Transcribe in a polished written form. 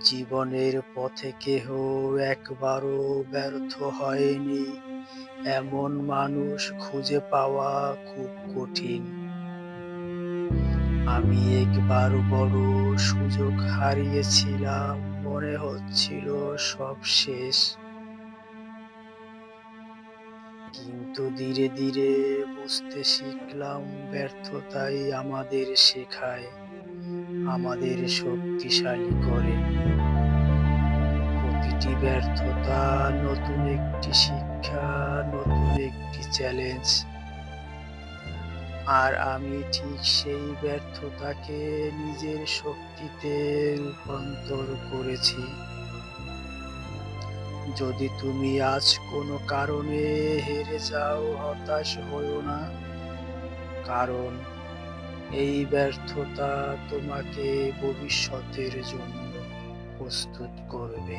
জীবনের পথে কেহ একবারও ব্যর্থ হয়নি, এমন মানুষ খুঁজে পাওয়া খুব কঠিন। আমি একবার বড় সুযোগ হারিয়েছিলাম, মনে হচ্ছিল সব শেষ। কিন্তু ধীরে ধীরে বুঝতে শিখলাম, ব্যর্থতাই আমাদের শেখায়, আমাদের শক্তিশালী করে। প্রতিটি ব্যর্থতা নতুন একটি শিক্ষা, নতুন একটি চ্যালেঞ্জ। আর আমি ঠিক সেই ব্যর্থতাকে নিজের শক্তিতে রূপান্তর করেছি। যদি তুমি আজ কোনো কারণে হেরে যাও, হতাশ হয়ো না, কারণ এই ব্যর্থতা তোমাকে ভবিষ্যতের জন্য প্রস্তুত করবে।